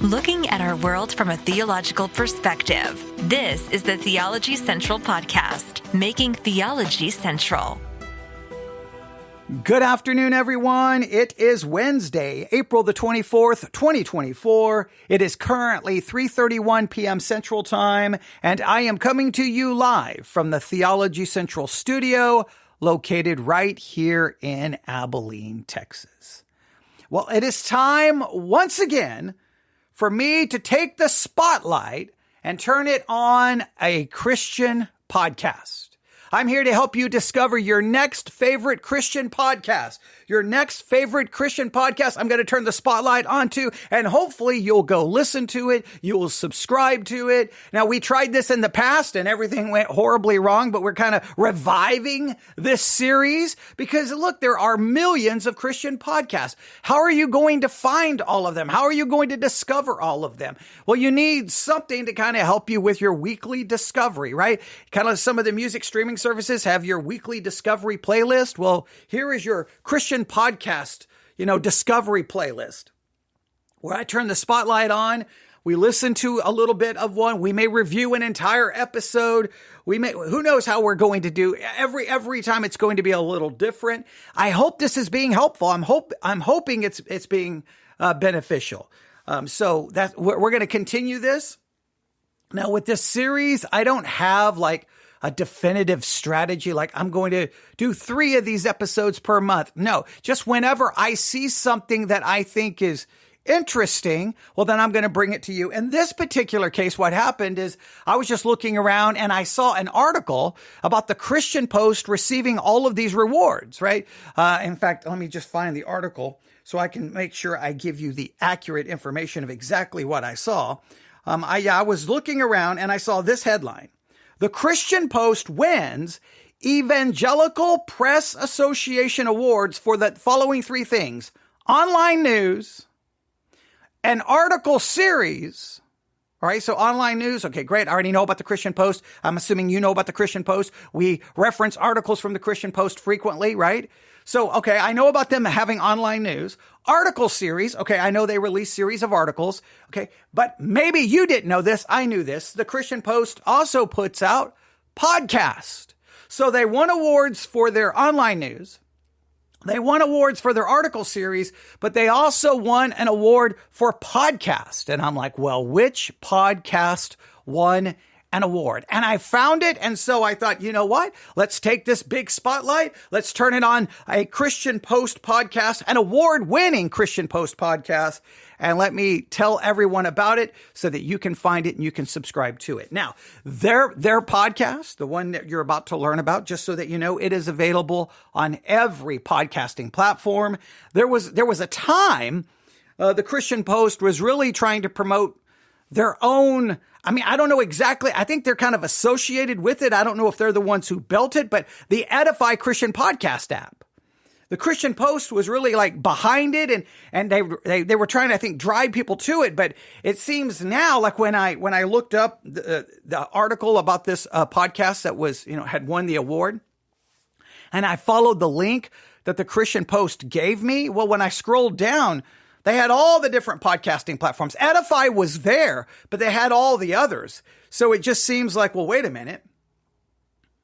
Looking at our world from a theological perspective. This is the Theology Central Podcast, making theology central. Good afternoon, everyone. It is Wednesday, April the 24th, 2024. It is currently 3:31 p.m. Central Time, and I am coming to you live from the Theology Central studio, located right here in Abilene, Texas. Well, it is time once again for me to take the spotlight and turn it on a Christian podcast. I'm here to help you discover your next favorite Christian podcast. Your next favorite Christian podcast I'm going to turn the spotlight onto, and hopefully you'll go listen to it. You will subscribe to it. Now, we tried this in the past and everything went horribly wrong, but we're kind of reviving this series because, look, there are millions of Christian podcasts. How are you going to find all of them? How are you going to discover all of them? Well, you need something to kind of help you with your weekly discovery, right? Kind of some of the music streaming services have your weekly discovery playlist. Well, here is your Christian podcast, discovery playlist where I turn the spotlight on. We listen to a little bit of one. We may review an entire episode. Who knows how we're going to do every time. It's going to be a little different. I hope this is being helpful. I'm hoping it's being beneficial. So that we're going to continue this. Now with this series, I don't have like a definitive strategy, like I'm going to do 3 of these episodes per month. No, just whenever I see something that I think is interesting, well, then I'm going to bring it to you. In this particular case, what happened is I was just looking around and I saw an article about the Christian Post receiving all of these rewards, right? In fact, let me just find the article so I can make sure I give you the accurate information of exactly what I saw. I was looking around and I saw this headline. The Christian Post wins Evangelical Press Association Awards for the following 3 things: online news, an article series. All right, so online news. Okay, great. I already know about the Christian Post. I'm assuming you know about the Christian Post. We reference articles from the Christian Post frequently, right? So, okay, I know about them having online news. Article series. Okay, I know they release series of articles. Okay, but maybe you didn't know this. I knew this. The Christian Post also puts out podcast. So they won awards for their online news. They won awards for their article series, but they also won an award for podcast. And I'm like, well, which podcast won an award? And I found it. And so I thought, you know what? Let's take this big spotlight. Let's turn it on a Christian Post podcast, an award-winning Christian Post podcast. And let me tell everyone about it so that you can find it and you can subscribe to it. Now, their podcast, the one that you're about to learn about, just so that you know, it is available on every podcasting platform. There was a time the Christian Post was really trying to promote their own. I mean, I don't know exactly. I think they're kind of associated with it. I don't know if they're the ones who built it, but the Edify Christian Podcast app. The Christian Post was really like behind it, and they were trying to, I think, drive people to it. But it seems now, like when I looked up the article about this podcast that was, had won the award, and I followed the link that the Christian Post gave me. Well, when I scrolled down, they had all the different podcasting platforms. Edify was there, but they had all the others. So it just seems like, well, wait a minute.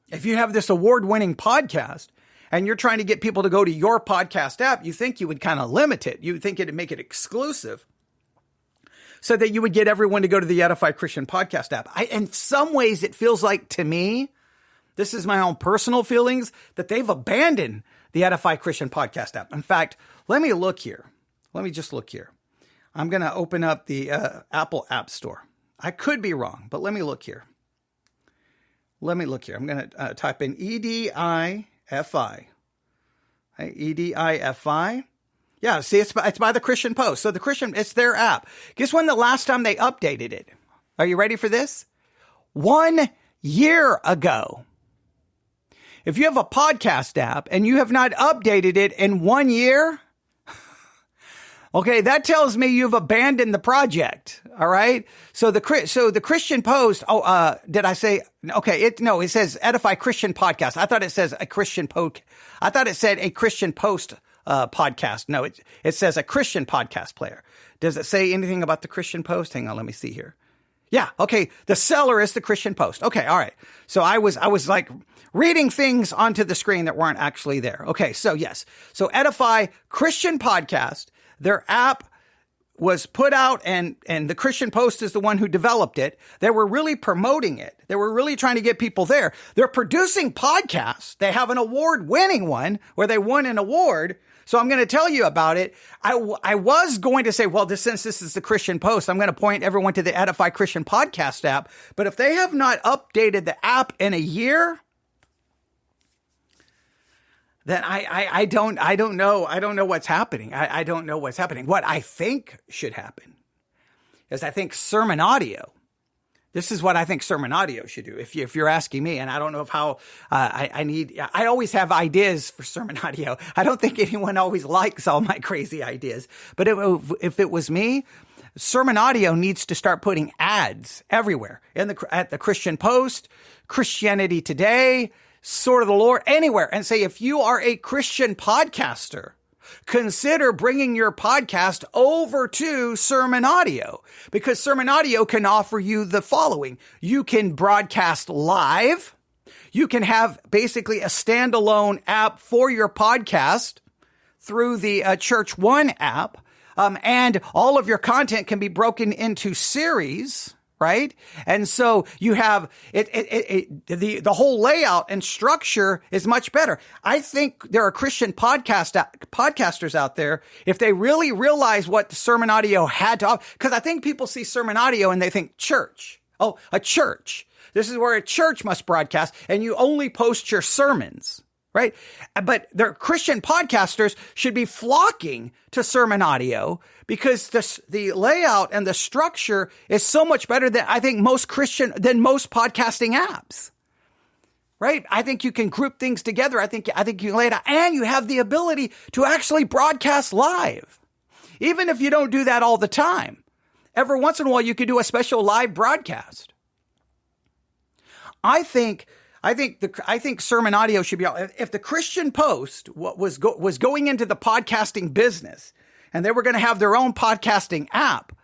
If you have this award-winning podcast and you're trying to get people to go to your podcast app, you think you would kind of limit it. You think it'd make it exclusive so that you would get everyone to go to the Edify Christian Podcast app. In some ways, it feels like to me, this is my own personal feelings, that they've abandoned the Edify Christian Podcast app. In fact, let me look here. Let me just look here. I'm going to open up the Apple App Store. I could be wrong, but let me look here. I'm going to type in EDIFI. EDIFI. Yeah, see, it's by the Christian Post. So it's their app. Guess when the last time they updated it? Are you ready for this? 1 year ago. If you have a podcast app and you have not updated it in 1 year, okay, that tells me you've abandoned the project. All right. So the Christian Post. Did I say? Okay. It says Edify Christian Podcast. I thought it says a Christian I thought it said a Christian Post podcast. No, it says a Christian podcast player. Does it say anything about the Christian Post? Hang on, let me see here. Yeah, okay. The seller is the Christian Post. Okay, all right. So I was like reading things onto the screen that weren't actually there. Okay, so yes. So Edify Christian Podcast, their app was put out, and the Christian Post is the one who developed it. They were really promoting it. They were really trying to get people there. They're producing podcasts. They have an award-winning one where they won an award. So I'm going to tell you about it. I was going to say, well, since this is the Christian Post, I'm going to point everyone to the Edify Christian Podcast app. But if they have not updated the app in a year, then I don't know. I don't know what's happening. I don't know what's happening. What I think should happen is I think sermon audio. This is what I think sermon audio should do. If you're asking me, and I don't know if how I always have ideas for sermon audio. I don't think anyone always likes all my crazy ideas. But if it was me, sermon audio needs to start putting ads everywhere at the Christian Post, Christianity Today, Sword of the Lord, anywhere, and say, if you are a Christian podcaster, consider bringing your podcast over to sermon audio, because sermon audio can offer you the following. You can broadcast live. You can have basically a standalone app for your podcast through the Church One app. And all of your content can be broken into series, right? And so you have the whole layout and structure is much better. I think there are Christian podcasters out there, if they really realize what the sermon audio had to offer, because I think people see sermon audio and they think church. Oh, a church. This is where a church must broadcast, and you only post your sermons, right? But the Christian podcasters should be flocking to sermon audio, because the layout and the structure is so much better than I think most podcasting apps, right? I think you can group things together. I think you can lay it out, and you have the ability to actually broadcast live, even if you don't do that all the time. Every once in a while, you could do a special live broadcast. I think sermon audio should be out. If the Christian Post was going into the podcasting business, and they were going to have their own podcasting app,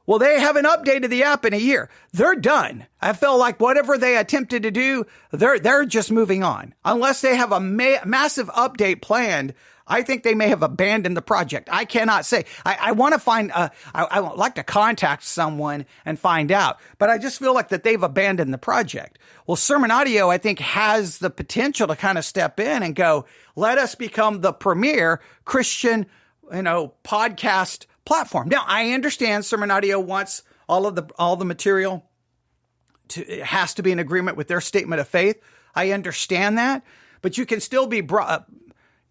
well, they haven't updated the app in a year. They're done. I feel like whatever they attempted to do, they're just moving on. Unless they have a massive update planned, I think they may have abandoned the project. I cannot say. I want to find, I would like to contact someone and find out, but I just feel like that they've abandoned the project. Well, sermon audio, I think, has the potential to kind of step in and go, let us become the premier Christian, podcast platform. Now, I understand sermon audio wants all the material it has to be in agreement with their statement of faith. I understand that, but you can still be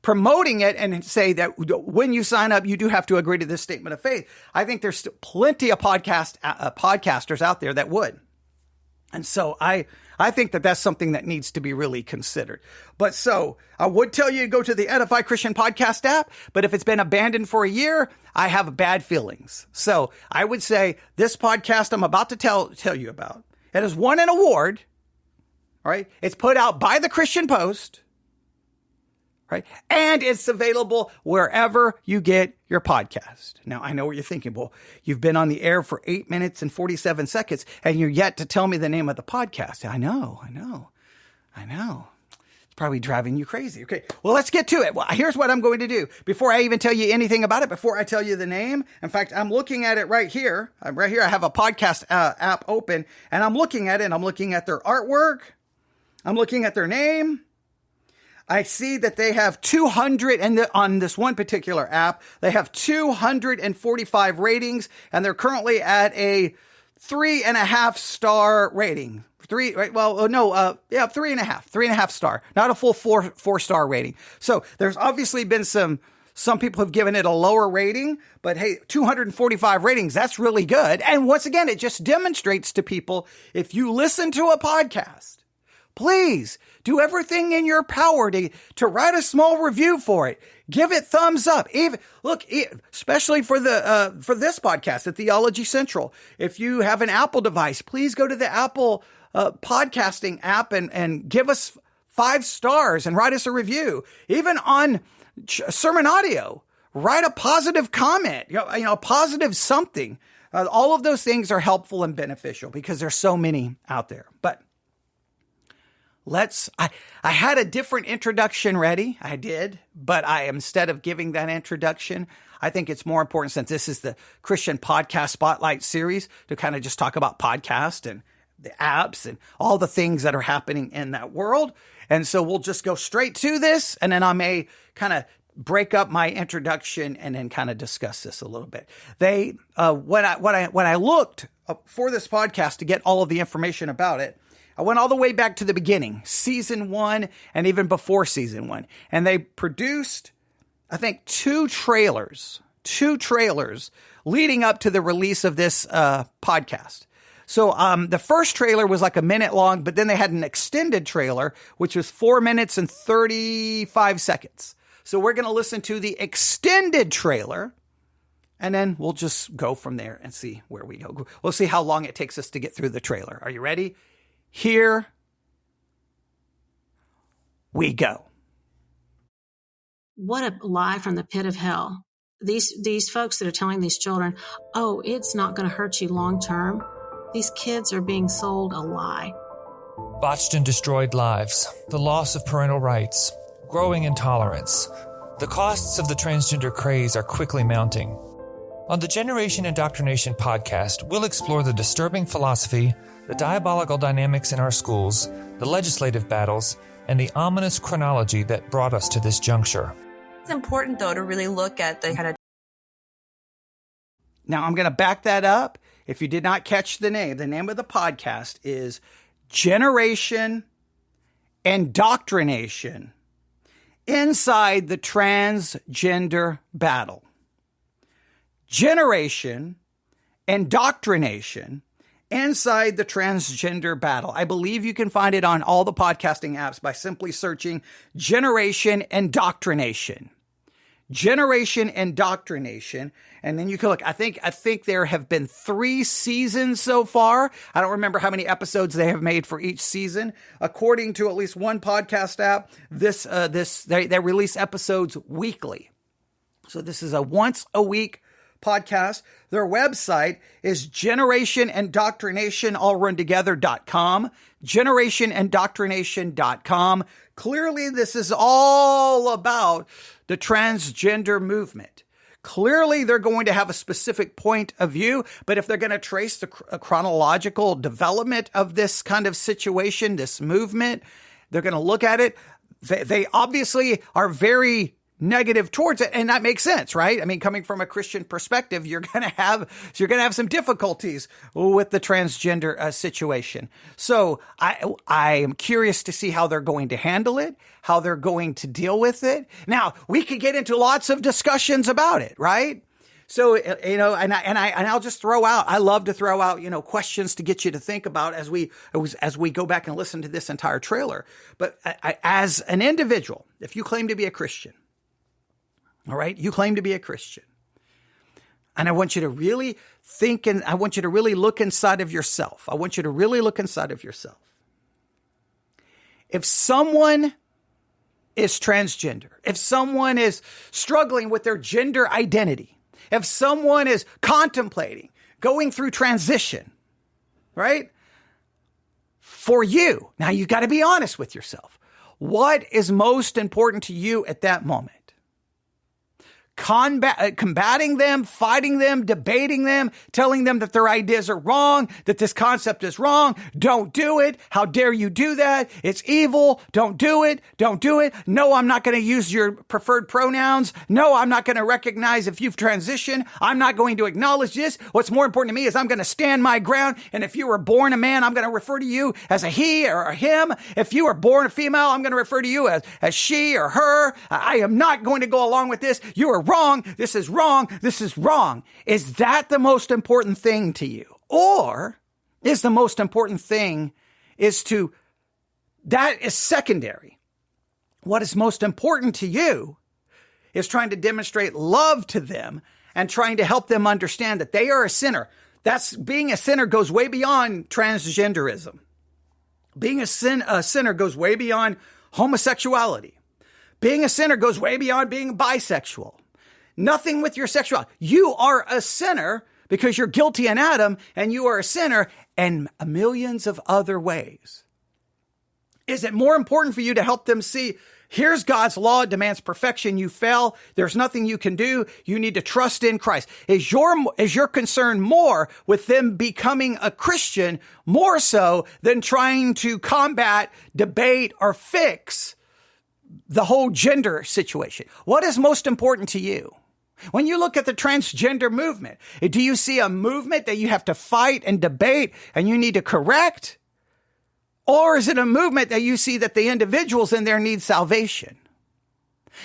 promoting it and say that when you sign up, you do have to agree to this statement of faith. I think there's plenty of podcasters out there that would. And so I think that that's something that needs to be really considered. But so I would tell you to go to the Edify Christian Podcast app, but if it's been abandoned for a year, I have bad feelings. So I would say this podcast I'm about to tell you about, it has won an award, right? It's put out by the Christian Post, right? And it's available wherever you get your podcast. Now, I know what you're thinking. Well, you've been on the air for 8 minutes and 47 seconds, and you're yet to tell me the name of the podcast. I know. It's probably driving you crazy. Okay, well, let's get to it. Well, here's what I'm going to do. Before I even tell you anything about it, before I tell you the name, in fact, I'm looking at it right here. I have a podcast app open, and I'm looking at it, and I'm looking at their artwork. I'm looking at their name. I see that they have 200, and on this one particular app, they have 245 ratings, and they're currently at a 3.5 star rating. 3.5 star, not a full four star rating. So there's obviously been some people have given it a lower rating, but hey, 245 ratings, that's really good. And once again, it just demonstrates to people, if you listen to a podcast, please do everything in your power to write a small review for it. Give it thumbs up. Especially for this podcast, the Theology Central. If you have an Apple device, please go to the Apple podcasting app and give us 5 stars and write us a review. Even on sermon audio, write a positive comment, a positive something. All of those things are helpful and beneficial because there's so many out there. But I had a different introduction ready. I did, but instead of giving that introduction, I think it's more important, since this is the Christian Podcast Spotlight series, to kind of just talk about podcast and the apps and all the things that are happening in that world. And so we'll just go straight to this, and then I may kind of break up my introduction and then kind of discuss this a little bit. When I looked for this podcast to get all of the information about it, I went all the way back to the beginning, season 1, and even before season 1. And they produced, I think, two trailers leading up to the release of this podcast. So the first trailer was like a minute long, but then they had an extended trailer, which was 4 minutes and 35 seconds. So we're going to listen to the extended trailer, and then we'll just go from there and see where we go. We'll see how long it takes us to get through the trailer. Are you ready? Here we go. What a lie from the pit of hell. These folks that are telling these children, oh, it's not going to hurt you long term. These kids are being sold a lie. Botched and destroyed lives, the loss of parental rights, growing intolerance. The costs of the transgender craze are quickly mounting. On the Generation Indoctrination podcast, we'll explore the disturbing philosophy, the diabolical dynamics in our schools, the legislative battles, and the ominous chronology that brought us to this juncture. It's important, though, to really look at the kind of... Now, I'm going to back that up. If you did not catch the name of the podcast is Generation Indoctrination Inside the Transgender Battle. Generation Indoctrination Inside the Transgender Battle. I believe you can find it on all the podcasting apps by simply searching Generation Indoctrination. Generation Indoctrination. And then you can look. I think there have been 3 seasons so far. I don't remember how many episodes they have made for each season. According to at least one podcast app, they release episodes weekly. So this is a once a week podcast. Their website is generationindoctrination.com. generationindoctrination.com. Clearly, this is all about the transgender movement. Clearly, they're going to have a specific point of view, but if they're going to trace the chronological development of this kind of situation, this movement, they're going to look at it. They obviously are very negative towards it, and that makes sense, right? I mean, coming from a Christian perspective, you're going to have some difficulties with the transgender situation. So I am curious to see how they're going to handle it, how they're going to deal with it. Now, we could get into lots of discussions about it, right? So, and I'll just throw out, I love to throw out, questions to get you to think about as we go back and listen to this entire trailer. But as an individual, if you claim to be a Christian, all right, you claim to be a Christian, and I want you to really think, and I want you to really look inside of yourself. I want you to really look inside of yourself. If someone is transgender, if someone is struggling with their gender identity, if someone is contemplating going through transition, right? For you, now you got to be honest with yourself. What is most important to you at that moment? Combating them, fighting them, debating them, telling them that their ideas are wrong, that this concept is wrong. Don't do it. How dare you do that? It's evil. Don't do it. Don't do it. No, I'm not going to use your preferred pronouns. No, I'm not going to recognize if you've transitioned. I'm not going to acknowledge this. What's more important to me is I'm going to stand my ground. And if you were born a man, I'm going to refer to you as a he or a him. If you were born a female, I'm going to refer to you as she or her. I am not going to go along with this. You are wrong. This is wrong. This is wrong. Is that the most important thing to you? Or is the most important thing that is secondary. What is most important to you is trying to demonstrate love to them and trying to help them understand that they are a sinner. Being a sinner goes way beyond transgenderism. Being a sinner goes way beyond homosexuality. Being a sinner goes way beyond being bisexual. Nothing with your sexuality. You are a sinner because you're guilty in Adam, and you are a sinner in millions of other ways. Is it more important for you to help them see, here's God's law, it demands perfection, you fell, there's nothing you can do, you need to trust in Christ? Is your concern more with them becoming a Christian more so than trying to combat, debate, or fix the whole gender situation? What is most important to you? When you look at the transgender movement, do you see a movement that you have to fight and debate and you need to correct? Or is it a movement that you see that the individuals in there need salvation?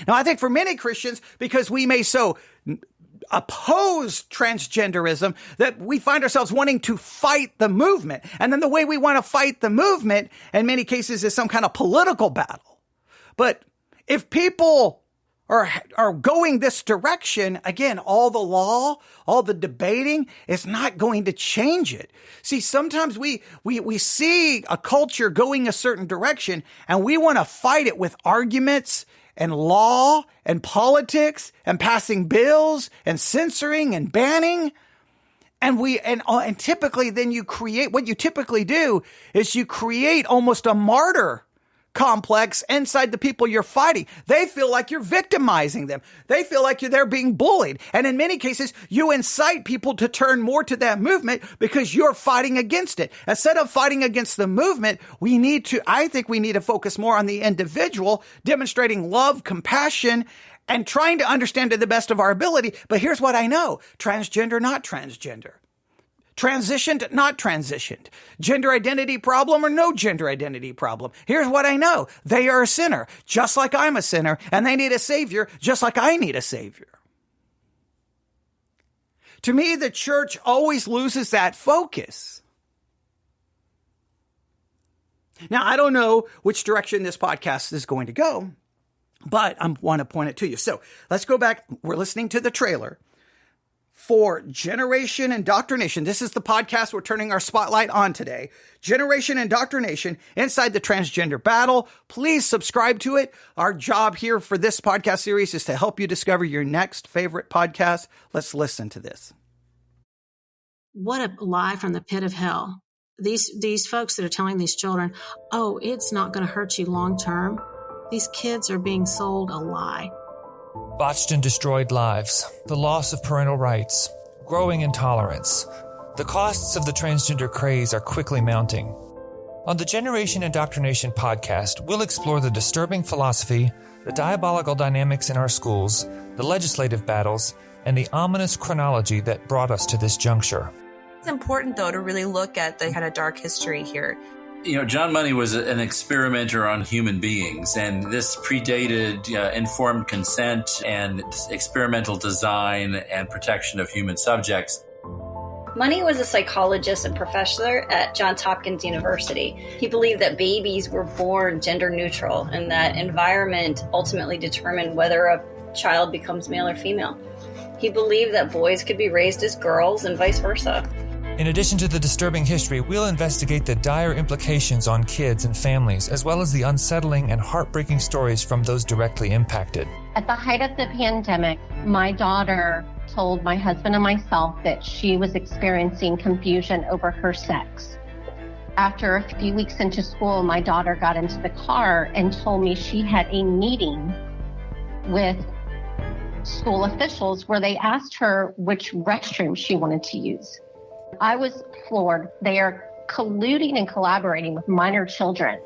Now, I think for many Christians, because we may so oppose transgenderism, that we find ourselves wanting to fight the movement. And then the way we want to fight the movement, in many cases, is some kind of political battle. But if people are going this direction, again, all the law, all the debating is not going to change it. See, sometimes we see a culture going a certain direction and we want to fight it with arguments and law and politics and passing bills and censoring and banning. And typically then what you typically do is you create almost a martyr complex inside the people you're fighting. They feel like you're victimizing them. They feel like they're being bullied. And in many cases, you incite people to turn more to that movement because you're fighting against it. Instead of fighting against the movement, I think we need to focus more on the individual, demonstrating love, compassion, and trying to understand to the best of our ability. But here's what I know. Transgender, not transgender. Transitioned, not transitioned. Gender identity problem or no gender identity problem. Here's what I know. They are a sinner, just like I'm a sinner, and they need a savior, just like I need a savior. To me, the church always loses that focus. Now, I don't know which direction this podcast is going to go, but I want to point it to you. So let's go back. We're listening to the trailer for Generation Indoctrination. This is the podcast we're turning our spotlight on today. Generation Indoctrination, Inside the Transgender Battle. Please subscribe to it. Our job here for this podcast series is to help you discover your next favorite podcast. Let's listen to this. What a lie from the pit of hell. These folks that are telling these children, oh, it's not going to hurt you long term. These kids are being sold a lie. Botched and destroyed lives, the loss of parental rights, growing intolerance. The costs of the transgender craze are quickly mounting. On the Generation Indoctrination podcast, we'll explore the disturbing philosophy, the diabolical dynamics in our schools, the legislative battles, and the ominous chronology that brought us to this juncture. It's important, though, to really look at the kind of dark history here. You know, John Money was an experimenter on human beings, and this predated informed consent and experimental design and protection of human subjects. Money was a psychologist and professor at Johns Hopkins University. He believed that babies were born gender neutral and that environment ultimately determined whether a child becomes male or female. He believed that boys could be raised as girls and vice versa. In addition to the disturbing history, we'll investigate the dire implications on kids and families, as well as the unsettling and heartbreaking stories from those directly impacted. At the height of the pandemic, my daughter told my husband and myself that she was experiencing confusion over her sex. After a few weeks into school, my daughter got into the car and told me she had a meeting with school officials where they asked her which restroom she wanted to use. I was floored. They are colluding and collaborating with minor children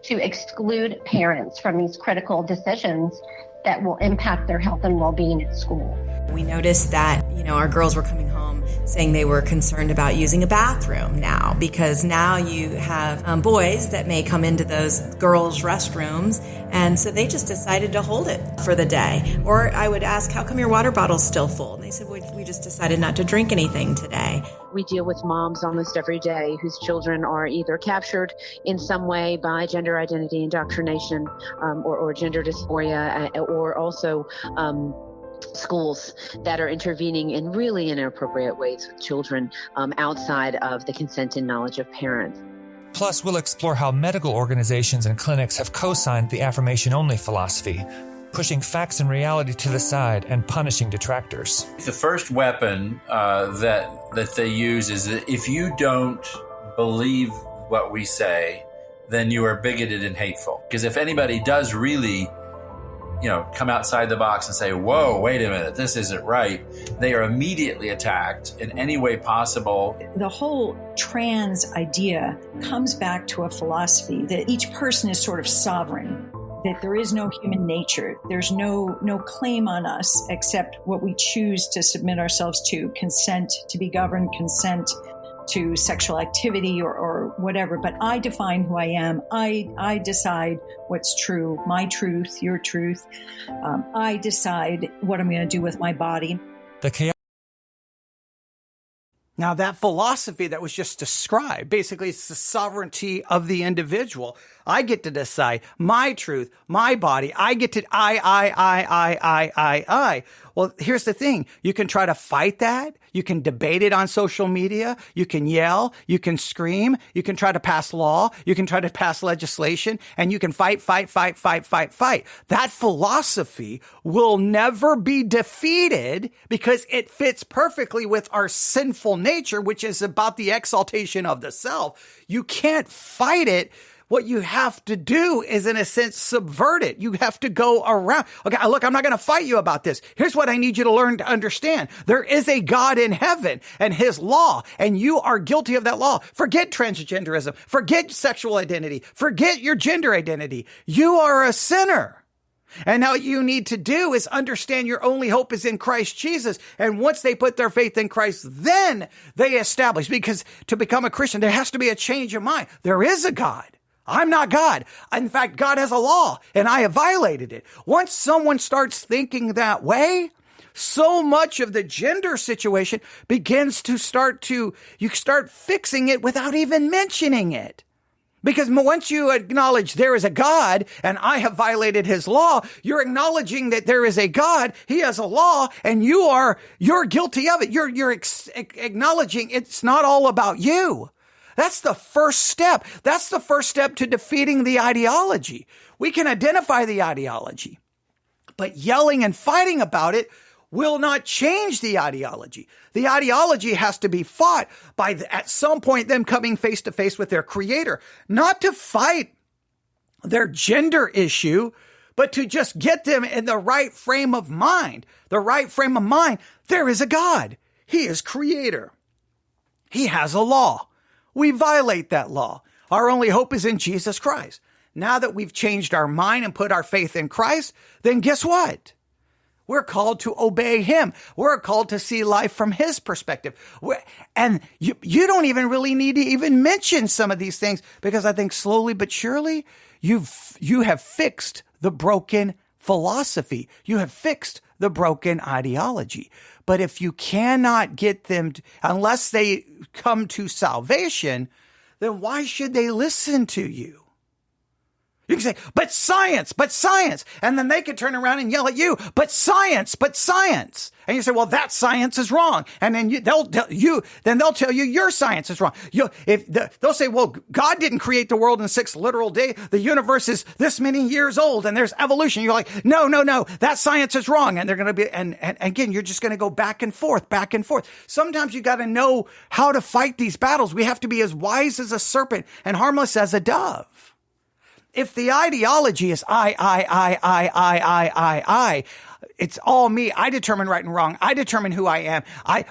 to exclude parents from these critical decisions that will impact their health and well-being at school. We noticed that, our girls were coming home saying they were concerned about using a bathroom now, because now you have boys that may come into those girls' restrooms, and so they just decided to hold it for the day. Or I would ask, how come your water bottle's still full? And they said, we just decided not to drink anything today. We deal with moms almost every day whose children are either captured in some way by gender identity indoctrination or gender dysphoria, or also schools that are intervening in really inappropriate ways with children outside of the consent and knowledge of parents. Plus, we'll explore how medical organizations and clinics have co-signed the affirmation-only philosophy, pushing facts and reality to the side and punishing detractors. The first weapon that they use is that if you don't believe what we say, then you are bigoted and hateful. Because if anybody does really, come outside the box and say, whoa, wait a minute, this isn't right, they are immediately attacked in any way possible. The whole trans idea comes back to a philosophy that each person is sort of sovereign, that there is no human nature. There's no claim on us except what we choose to submit ourselves to, consent to be governed, consent to sexual activity or whatever. But I define who I am. I decide what's true, my truth, your truth. I decide what I'm going to do with my body. Now, that philosophy that was just described, basically it's the sovereignty of the individual. I get to decide my truth, my body. I get to, I. Well, here's the thing. You can try to fight that. You can debate it on social media. You can yell. You can scream. You can try to pass law. You can try to pass legislation, and you can fight. That philosophy will never be defeated because it fits perfectly with our sinful nature, which is about the exaltation of the self. You can't fight it. What you have to do is, in a sense, subvert it. You have to go around. Okay, look, I'm not going to fight you about this. Here's what I need you to learn to understand. There is a God in heaven and his law, and you are guilty of that law. Forget transgenderism. Forget sexual identity. Forget your gender identity. You are a sinner. And now what you need to do is understand your only hope is in Christ Jesus. And once they put their faith in Christ, then they establish, because to become a Christian, there has to be a change of mind. There is a God. I'm not God. In fact, God has a law, and I have violated it. Once someone starts thinking that way, so much of the gender situation begins to you start fixing it without even mentioning it. Because once you acknowledge there is a God and I have violated his law, you're acknowledging that there is a God, he has a law, and you're guilty of it. You're acknowledging it's not all about you. That's the first step. That's the first step to defeating the ideology. We can identify the ideology, but yelling and fighting about it will not change the ideology. The ideology has to be fought by, at some point, them coming face to face with their creator, not to fight their gender issue, but to just get them in the right frame of mind. The right frame of mind. There is a God. He is creator. He has a law. We violate that law. Our only hope is in Jesus Christ. Now that we've changed our mind and put our faith in Christ, then guess what? We're called to obey him. We're called to see life from his perspective. And you don't even really need to even mention some of these things, because I think slowly but surely you have fixed the broken philosophy. You have fixed the broken ideology. But if you cannot get them, unless they come to salvation, then why should they listen to you? You can say, but science. And then they could turn around and yell at you, but science. And you say, well, that science is wrong. And then they'll tell you your science is wrong. They'll say, well, God didn't create the world in 6 literal days. The universe is this many years old and there's evolution. You're like, no, that science is wrong. And they're going to be, and again, you're just going to go back and forth. Sometimes you got to know how to fight these battles. We have to be as wise as a serpent and harmless as a dove. If the ideology is I, it's all me. I determine right and wrong. I determine who I am.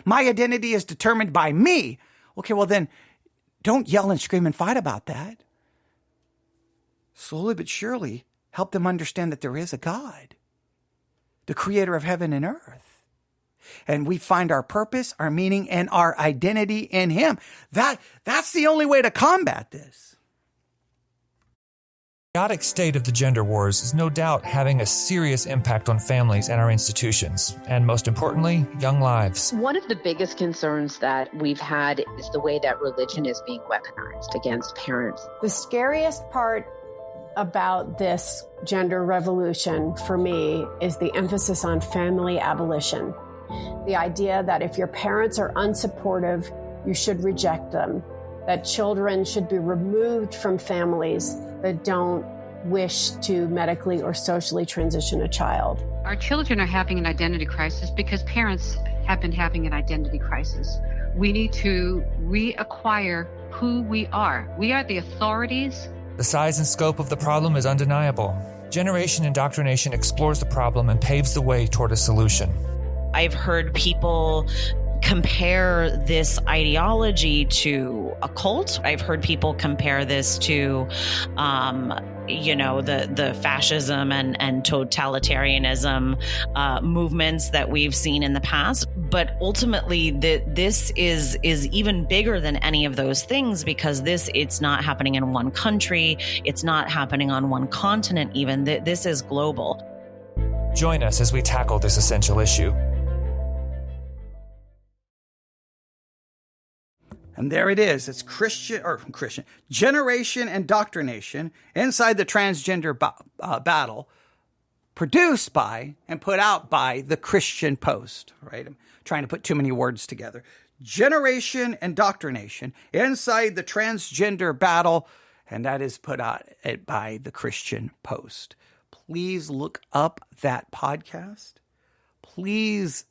My identity is determined by me. Okay, well then, don't yell and scream and fight about that. Slowly but surely, help them understand that there is a God, the creator of heaven and earth. And we find our purpose, our meaning, and our identity in him. That's the only way to combat this. The chaotic state of the gender wars is no doubt having a serious impact on families and our institutions, and most importantly, young lives. One of the biggest concerns that we've had is the way that religion is being weaponized against parents. The scariest part about this gender revolution for me is the emphasis on family abolition. The idea that if your parents are unsupportive, you should reject them, that children should be removed from families that don't wish to medically or socially transition a child. Our children are having an identity crisis because parents have been having an identity crisis. We need to reacquire who we are. We are the authorities. The size and scope of the problem is undeniable. Generation indoctrination explores the problem and paves the way toward a solution. I've heard people compare this ideology to a cult. I've heard people compare this to, the fascism and totalitarianism movements that we've seen in the past. But ultimately, this is even bigger than any of those things, because it's not happening in one country. It's not happening on one continent even. This is global. Join us as we tackle this essential issue. And there it is. It's Christian generation indoctrination inside the transgender battle, produced by and put out by the Christian Post, right? I'm trying to put too many words together. Generation indoctrination inside the transgender battle, and that is put out by the Christian Post. Please look up that podcast. Please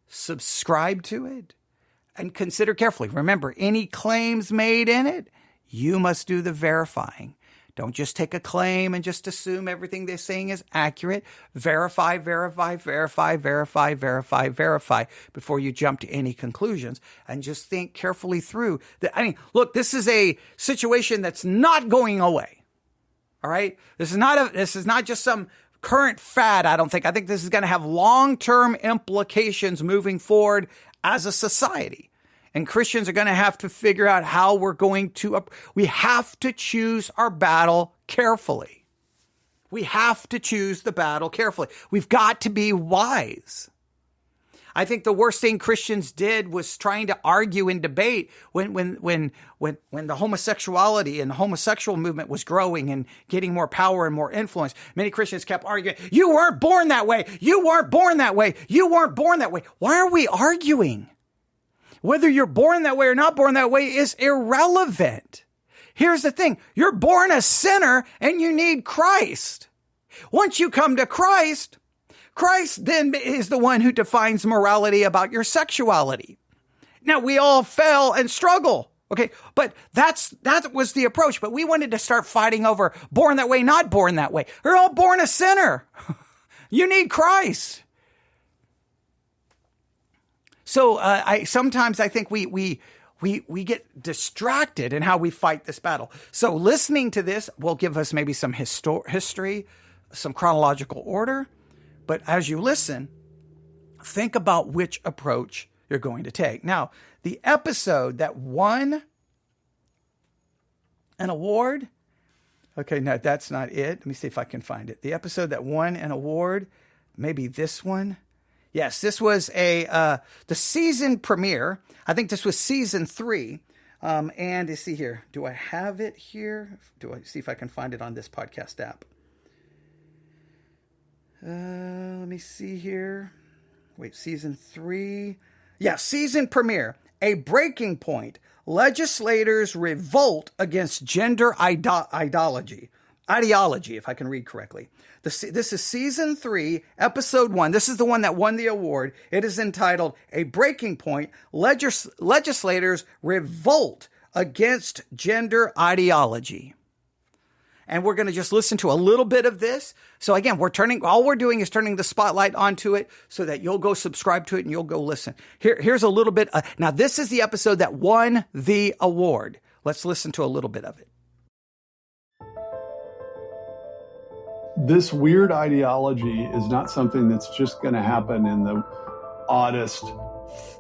subscribe to it. And consider carefully. Remember, any claims made in it, you must do the verifying. Don't just take a claim and just assume everything they're saying is accurate. Verify before you jump to any conclusions, and just think carefully through that. Look, this is a situation that's not going away. All right. This is not just some current fad. I think this is going to have long-term implications moving forward as a society. And Christians are going to have to figure out how we're going to, we have to choose our battle carefully. We have to choose the battle carefully. We've got to be wise. I think the worst thing Christians did was trying to argue and debate when the homosexuality and the homosexual movement was growing and getting more power and more influence. Many Christians kept arguing, you weren't born that way. You weren't born that way. You weren't born that way. Why are we arguing? Whether you're born that way or not born that way is irrelevant. Here's the thing. You're born a sinner and you need Christ. Once you come to Christ then is the one who defines morality about your sexuality. Now, we all fail and struggle, okay? But that was the approach. But we wanted to start fighting over born that way, not born that way. You're all born a sinner. You need Christ. So sometimes I think we get distracted in how we fight this battle. So listening to this will give us maybe some history, some chronological order. But as you listen, think about which approach you're going to take. Now, the episode that won an award. Okay, no, that's not it. Let me see if I can find it. The episode that won an award, maybe this one. Yes, this was the season premiere. I think this was season 3. And you see here, do I have it here? Do I see if I can find it on this podcast app? Let me see here. Wait, season 3. Yeah, season premiere. A breaking point. Legislators revolt against gender ideology, if I can read correctly. This is season 3, episode 1. This is the one that won the award. It is entitled A Breaking Point. Legislators revolt against gender ideology. And we're going to just listen to a little bit of this. So again, all we're doing is turning the spotlight onto it so that you'll go subscribe to it and you'll go listen. Here's a little bit. Now, this is the episode that won the award. Let's listen to a little bit of it. This weird ideology is not something that's just going to happen in the oddest,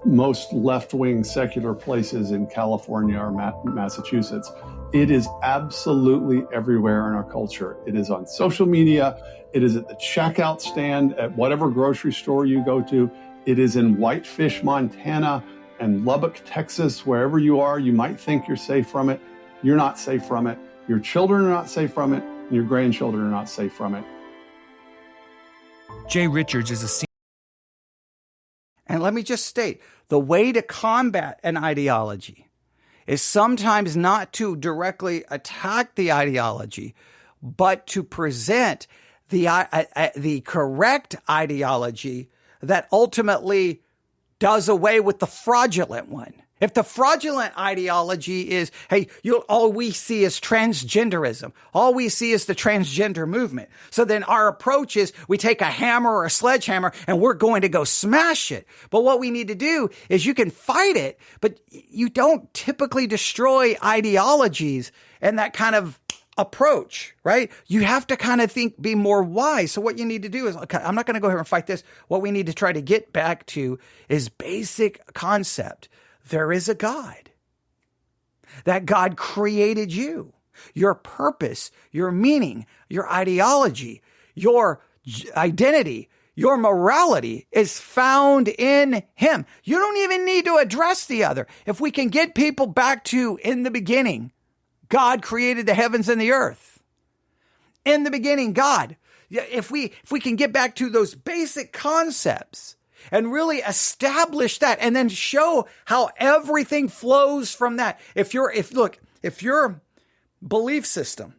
most left-wing secular places in California or Massachusetts. It is absolutely everywhere in our culture. It is on social media. It is at the checkout stand at whatever grocery store you go to. It is in Whitefish, Montana, and Lubbock, Texas. Wherever you are, you might think you're safe from it. You're not safe from it. Your children are not safe from it. And your grandchildren are not safe from it. Jay Richards is a And let me just state, the way to combat an ideology is sometimes not to directly attack the ideology, but to present the correct ideology that ultimately does away with the fraudulent one. If the fraudulent ideology is, hey, all we see is transgenderism. All we see is the transgender movement. So then our approach is we take a hammer or a sledgehammer and we're going to go smash it. But what we need to do is you can fight it, but you don't typically destroy ideologies in that kind of approach, right? You have to kind of be more wise. So what you need to do is, okay, I'm not going to go here and fight this. What we need to try to get back to is basic concept. There is a God. That God created you, your purpose, your meaning, your ideology, your identity, your morality is found in Him. You don't even need to address the other. If we can get people back to, in the beginning, God created the heavens and the earth. In the beginning, God. If we can get back to those basic concepts and really establish that and then show how everything flows from that. If your belief system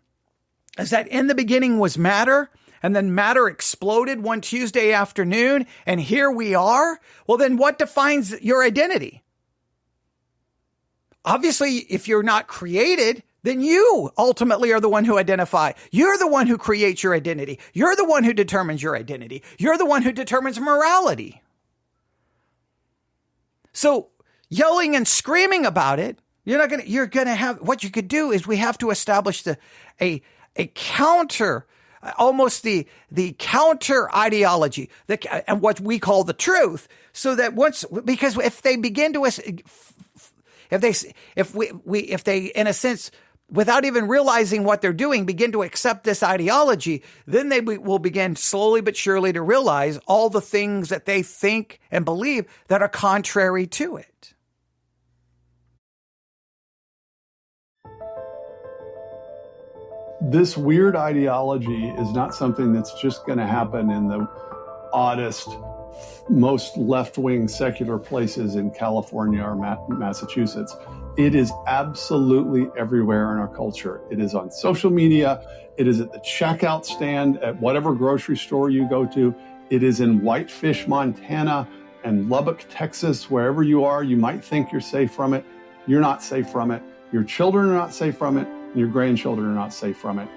is that in the beginning was matter and then matter exploded one Tuesday afternoon and here we are, well, then what defines your identity? Obviously, if you're not created, then you ultimately are the one who identify. You're the one who creates your identity. You're the one who determines your identity. You're the one who determines morality. So yelling and screaming about it, you're going to have, what you could do is we have to establish a counter, almost the counter ideology, and what we call the truth. So that because if they begin to, if they, in a sense, without even realizing what they're doing, begin to accept this ideology, then they will begin slowly but surely to realize all the things that they think and believe that are contrary to it. This weird ideology is not something that's just going to happen in the oddest, most left-wing secular places in California or Massachusetts. It is absolutely everywhere in our culture. It is on social media. It is at the checkout stand at whatever grocery store you go to. It is in Whitefish, Montana, and Lubbock, Texas. Wherever you are, you might think you're safe from it. You're not safe from it. Your children are not safe from it. And your grandchildren are not safe from it.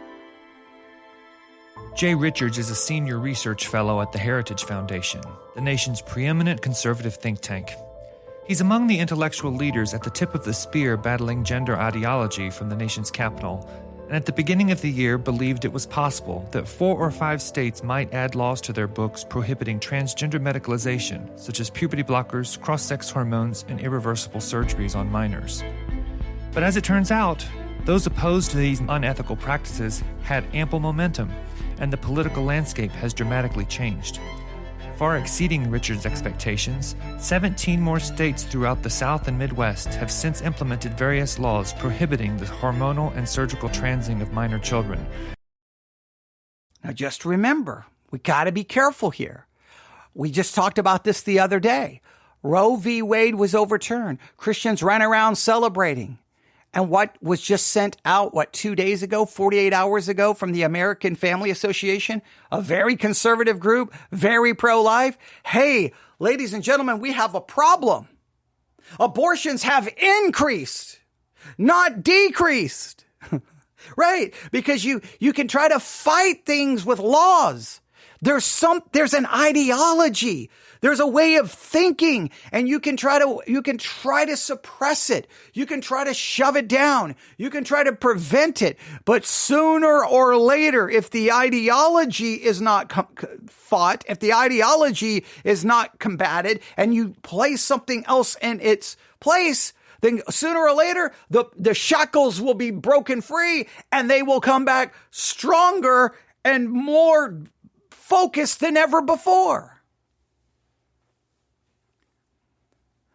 Jay Richards is a senior research fellow at the Heritage Foundation, the nation's preeminent conservative think tank. He's among the intellectual leaders at the tip of the spear battling gender ideology from the nation's capital, and at the beginning of the year believed it was possible that 4 or 5 states might add laws to their books prohibiting transgender medicalization, such as puberty blockers, cross-sex hormones, and irreversible surgeries on minors. But as it turns out, those opposed to these unethical practices had ample momentum, and the political landscape has dramatically changed. Far exceeding Richard's expectations, 17 more states throughout the South and Midwest have since implemented various laws prohibiting the hormonal and surgical transing of minor children. Now just remember, we got to be careful here. We just talked about this the other day. Roe v. Wade was overturned. Christians ran around celebrating. And what was just sent out, 2 days ago, 48 hours ago from the American Family Association, a very conservative group, very pro-life. Hey, ladies and gentlemen, we have a problem. Abortions have increased, not decreased. Right? Because you can try to fight things with laws. There's an ideology. There's a way of thinking, and you can try to suppress it. You can try to shove it down. You can try to prevent it. But sooner or later, if the ideology is not fought, if the ideology is not combated, and you place something else in its place, then sooner or later, the shackles will be broken free, and they will come back stronger and more focused than ever before.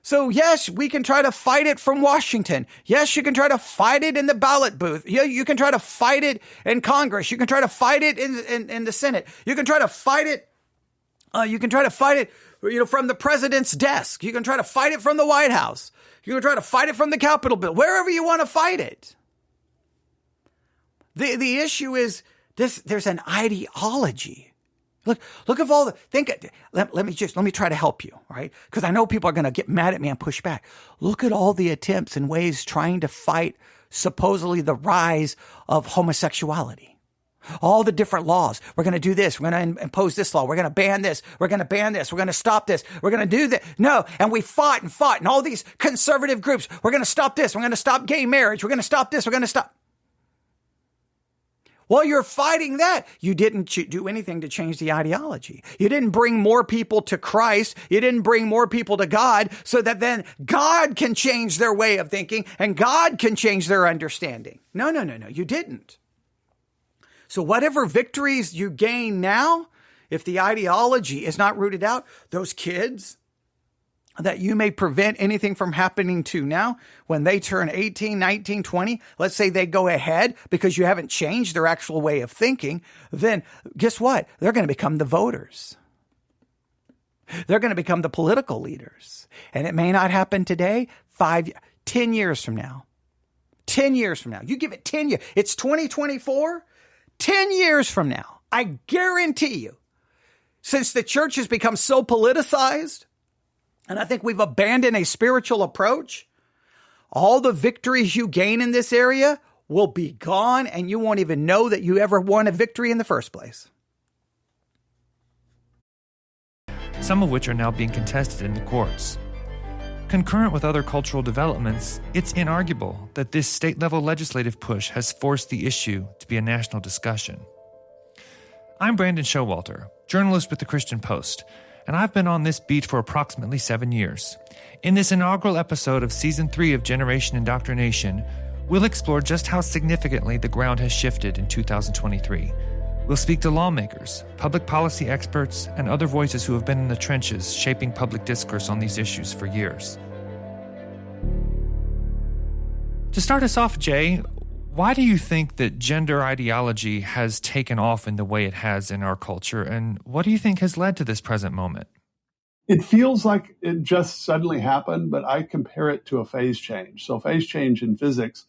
So yes, we can try to fight it from Washington. Yes, you can try to fight it in the ballot booth. Yeah, you can try to fight it in Congress. You can try to fight it in the Senate. You can try to fight it. From the president's desk. You can try to fight it from the White House. You can try to fight it from the Capitol building. Wherever you want to fight it. The issue is There's an ideology. Look at all let me try to help you, right? Because I know people are going to get mad at me and push back. Look at all the attempts and ways trying to fight supposedly the rise of homosexuality. All the different laws. We're going to do this. We're going to impose this law. We're going to ban this. We're going to ban this. We're going to stop this. We're going to do that. No. And we fought and all these conservative groups. We're going to stop this. We're going to stop gay marriage. We're going to stop this. We're going to stop. While you're fighting that, you didn't do anything to change the ideology. You didn't bring more people to Christ. You didn't bring more people to God so that then God can change their way of thinking and God can change their understanding. No. You didn't. So whatever victories you gain now, if the ideology is not rooted out, those kids that you may prevent anything from happening to now, when they turn 18, 19, 20, let's say they go ahead because you haven't changed their actual way of thinking, then guess what? They're going to become the voters. They're going to become the political leaders. And it may not happen today, 10 years from now. 10 years from now. You give it 10 years. It's 2024. 10 years from now, I guarantee you, since the church has become so politicized, and I think we've abandoned a spiritual approach, all the victories you gain in this area will be gone, and you won't even know that you ever won a victory in the first place. Some of which are now being contested in the courts. Concurrent with other cultural developments, it's inarguable that this state-level legislative push has forced the issue to be a national discussion. I'm Brandon Showalter, journalist with the Christian Post, and I've been on this beat for approximately 7 years. In this inaugural episode of Season 3 of Generation Indoctrination, we'll explore just how significantly the ground has shifted in 2023. We'll speak to lawmakers, public policy experts, and other voices who have been in the trenches shaping public discourse on these issues for years. To start us off, Jay, why do you think that gender ideology has taken off in the way it has in our culture, and what do you think has led to this present moment? It feels like it just suddenly happened, but I compare it to a phase change. So phase change in physics,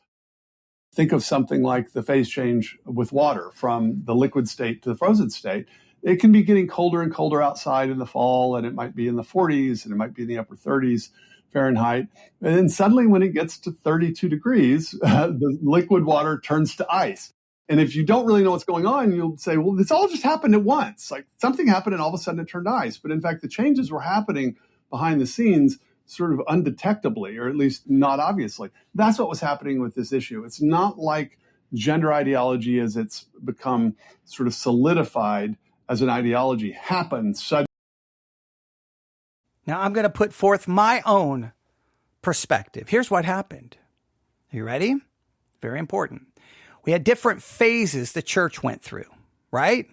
think of something like the phase change with water from the liquid state to the frozen state. It can be getting colder and colder outside in the fall, and it might be in the 40s, and it might be in the upper 30s Fahrenheit. And then suddenly when it gets to 32 degrees, the liquid water turns to ice. And if you don't really know what's going on, you'll say, well, this all just happened at once. Like something happened and all of a sudden it turned to ice. But in fact, the changes were happening behind the scenes sort of undetectably, or at least not obviously. That's what was happening with this issue. It's not like gender ideology, as it's become sort of solidified as an ideology, happened suddenly. Now I'm going to put forth my own perspective. Here's what happened. Are you ready? Very important. We had different phases the church went through, right?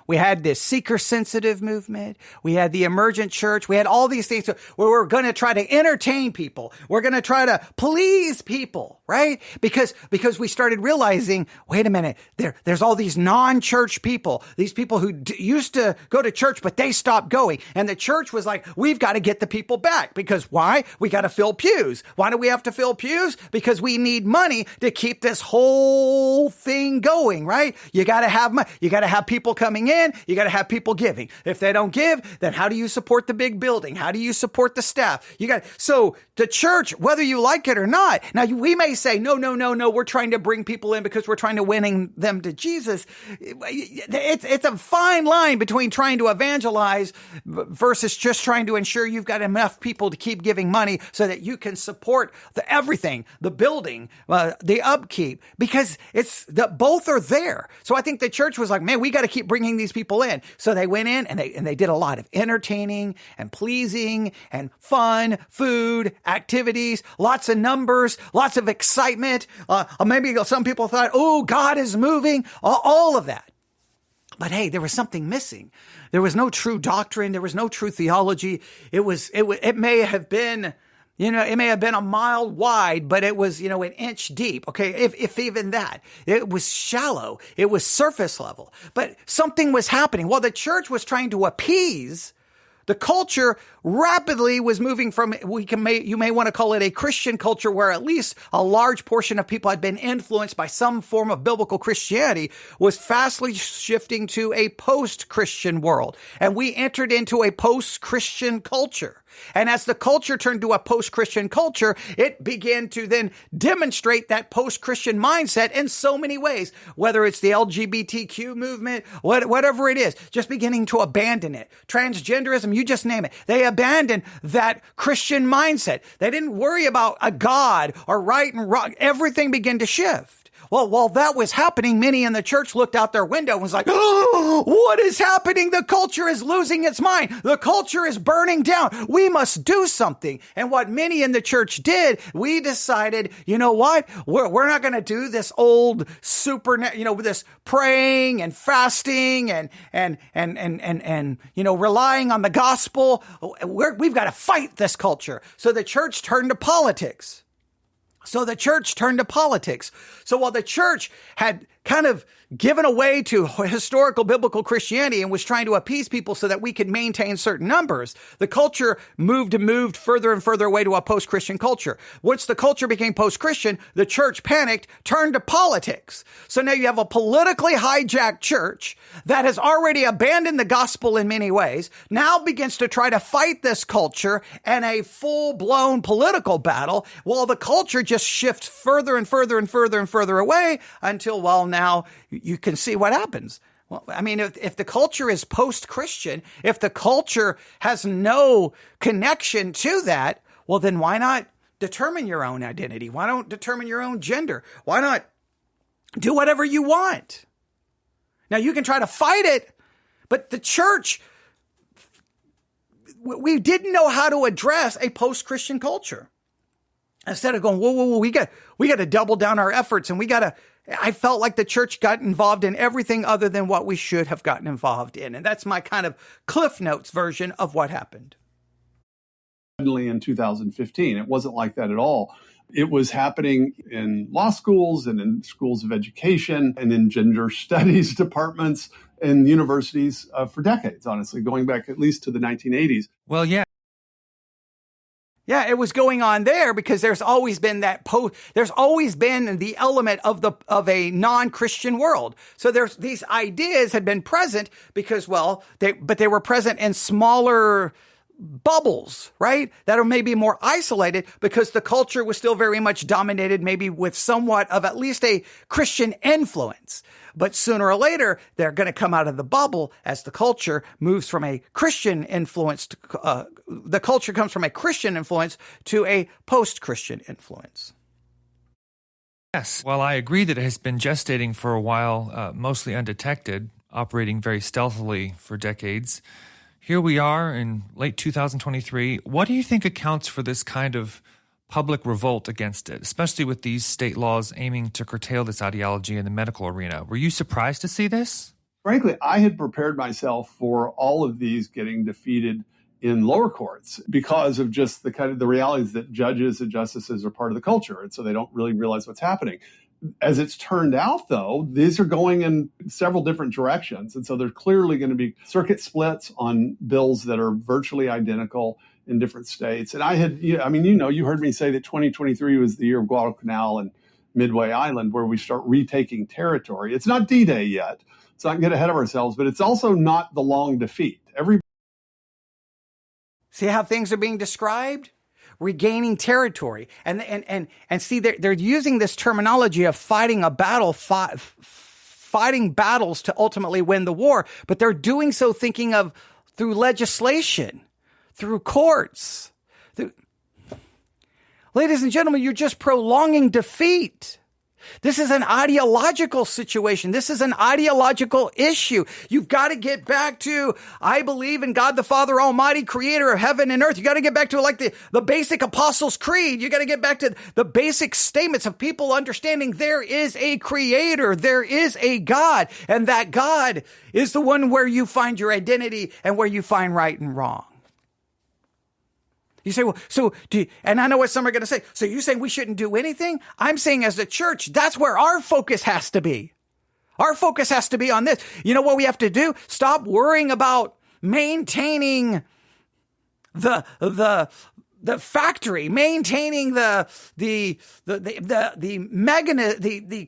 We had this seeker-sensitive movement. We had the emergent church. We had all these things where we're going to try to entertain people. We're going to try to please people, right? Because we started realizing, wait a minute, there's all these non-church people, these people who used to go to church, but they stopped going. And the church was like, we've got to get the people back. Because why? We got to fill pews. Why do we have to fill pews? Because we need money to keep this whole thing going, right? You got to have money. You got to have people coming in. You got to have people giving. If they don't give, then how do you support the big building? How do you support the staff? So the church, whether you like it or not, now we may say, no, we're trying to bring people in because we're trying to winning them to Jesus. It's a fine line between trying to evangelize versus just trying to ensure you've got enough people to keep giving money so that you can support everything, the building, the upkeep, because both are there. So I think the church was like, man, we got to keep bringing these people in. So they went in and they did a lot of entertaining and pleasing and fun, food, activities, lots of numbers, lots of excitement. Maybe some people thought, oh, God is moving, all of that. But hey, there was something missing. There was no true doctrine. There was no true theology. It may have been, it may have been a mile wide, but it was, an inch deep. Okay. If even that, it was shallow. It was surface level, but something was happening. While the church was trying to appease, the culture rapidly was moving from, you may want to call it a Christian culture, where at least a large portion of people had been influenced by some form of biblical Christianity, was fastly shifting to a post-Christian world. And we entered into a post-Christian culture. And as the culture turned to a post-Christian culture, it began to then demonstrate that post-Christian mindset in so many ways, whether it's the LGBTQ movement, whatever it is, just beginning to abandon it. Transgenderism, you just name it. They abandoned that Christian mindset. They didn't worry about a God or right and wrong. Everything began to shift. Well, while that was happening, many in the church looked out their window and was like, oh, what is happening? The culture is losing its mind. The culture is burning down. We must do something. And what many in the church did, we decided, you know what? We're not going to do this old this praying and fasting and relying on the gospel. We've got to fight this culture. So the church turned to politics. So while the church had kind of given away to historical biblical Christianity and was trying to appease people so that we could maintain certain numbers, the culture moved further and further away to a post-Christian culture. Once the culture became post-Christian, the church panicked, turned to politics. So now you have a politically hijacked church that has already abandoned the gospel in many ways, now begins to try to fight this culture in a full-blown political battle, while the culture just shifts further and further and further and further away until, well, now you can see what happens. Well, I mean, if the culture is post-Christian, if the culture has no connection to that, well, then why not determine your own identity? Why don't determine your own gender? Why not do whatever you want? Now, you can try to fight it, but the church, we didn't know how to address a post-Christian culture. Instead of going, whoa, we got to double down our efforts, and I felt like the church got involved in everything other than what we should have gotten involved in. And that's my kind of Cliff Notes version of what happened. Suddenly in 2015, it wasn't like that at all. It was happening in law schools and in schools of education and in gender studies departments and universities for decades, honestly, going back at least to the 1980s. Well, yeah. Yeah, it was going on there because there's always been there's always been the element of a non-Christian world. So these ideas had been present because, well, they were present in smaller bubbles, right? That are maybe more isolated because the culture was still very much dominated, maybe with somewhat of at least a Christian influence. But sooner or later, they're going to come out of the bubble as the culture moves from a Christian influence. The culture comes from a Christian influence to a post-Christian influence. Yes. While I agree that it has been gestating for a while, mostly undetected, operating very stealthily for decades, here we are in late 2023. What do you think accounts for this kind of public revolt against it, especially with these state laws aiming to curtail this ideology in the medical arena? Were you surprised to see this? Frankly, I had prepared myself for all of these getting defeated in lower courts because of just the kind of the realities that judges and justices are part of the culture, and so they don't really realize what's happening. As it's turned out, though, these are going in several different directions, and so there's clearly going to be circuit splits on bills that are virtually identical in different states. And you heard me say that 2023 was the year of Guadalcanal and Midway Island, where we start retaking territory. It's not D-Day yet. Let's not get ahead of ourselves, but it's also not the long defeat. See how things are being described? Regaining territory. And see, they're using this terminology of fighting a battle, fighting battles to ultimately win the war, but they're doing so thinking of through legislation, through courts. Ladies and gentlemen, you're just prolonging defeat. This is an ideological situation. This is an ideological issue. You've got to get back to, I believe in God the Father Almighty, creator of heaven and earth. You got to get back to like the basic Apostles' Creed. You got to get back to the basic statements of people understanding there is a creator, there is a God, and that God is the one where you find your identity and where you find right and wrong. You say, well, and I know what some are going to say. So you're saying we shouldn't do anything? I'm saying as a church, that's where our focus has to be. Our focus has to be on this. You know what we have to do? Stop worrying about maintaining the factory, maintaining the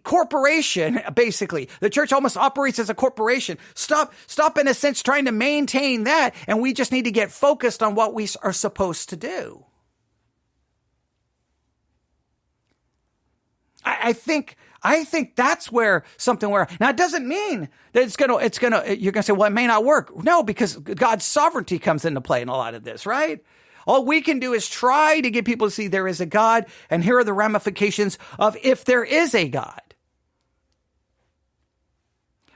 corporation, basically. The church almost operates as a corporation. Stop in a sense trying to maintain that, and we just need to get focused on what we are supposed to do. I think that's where now it doesn't mean that you're gonna say, well, it may not work. No, because God's sovereignty comes into play in a lot of this, right? All we can do is try to get people to see there is a God, and here are the ramifications of if there is a God.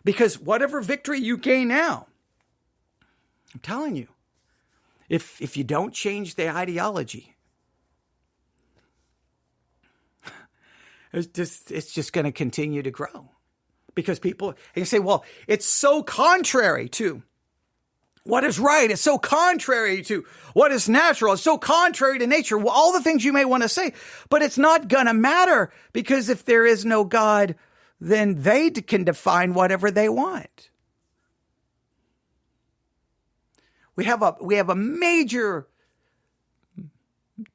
Because whatever victory you gain now, I'm telling you, if you don't change the ideology, it's just going to continue to grow. Because people, and you say, well, it's so contrary to what is right. It's so contrary to what is natural. It's so contrary to nature. Well, all the things you may want to say, but it's not going to matter, because if there is no God, then they can define whatever they want. We have a major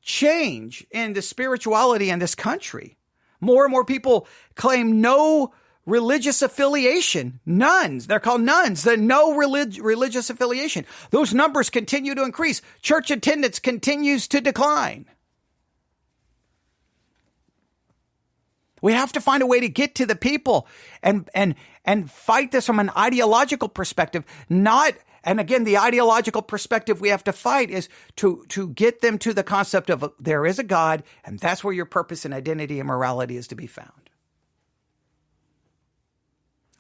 change in the spirituality in this country. More and more people claim no religious affiliation. Nuns. They're called nuns. The no religious affiliation. Those numbers continue to increase. Church attendance continues to decline. We have to find a way to get to the people and fight this from an ideological perspective. And again, the ideological perspective we have to fight is to get them to the concept of there is a God, and that's where your purpose and identity and morality is to be found.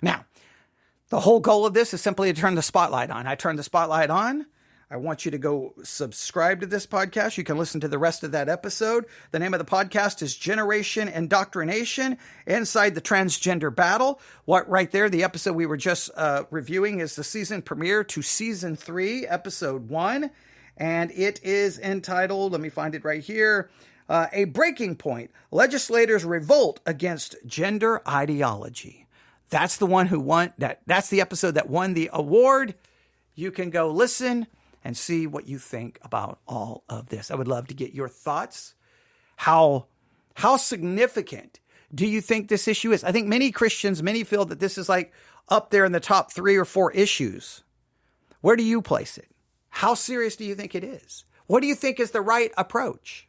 Now, the whole goal of this is simply to turn the spotlight on. I turn the spotlight on. I want you to go subscribe to this podcast. You can listen to the rest of that episode. The name of the podcast is Generation Indoctrination Inside the Transgender Battle. What right there, the episode we were just reviewing is the season premiere to season 3, episode 1. And it is entitled, let me find it right here, A Breaking Point. Legislators Revolt Against Gender Ideology. That's the one who won that's the episode that won the award. You can go listen and see what you think about all of this. I would love to get your thoughts. How significant do you think this issue is? I think many Christians, feel that this is like up there in the top 3 or 4 issues. Where do you place it? How serious do you think it is? What do you think is the right approach?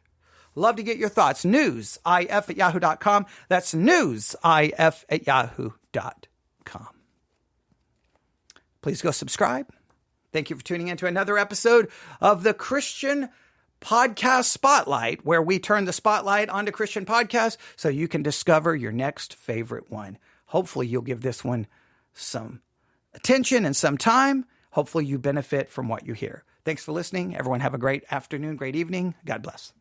Love to get your thoughts. newsif@yahoo.com. That's newsif@yahoo.com. Please go subscribe. Thank you for tuning in to another episode of the Christian Podcast Spotlight, where we turn the spotlight onto Christian podcasts so you can discover your next favorite one. Hopefully you'll give this one some attention and some time. Hopefully you benefit from what you hear. Thanks for listening. Everyone have a great afternoon, great evening. God bless.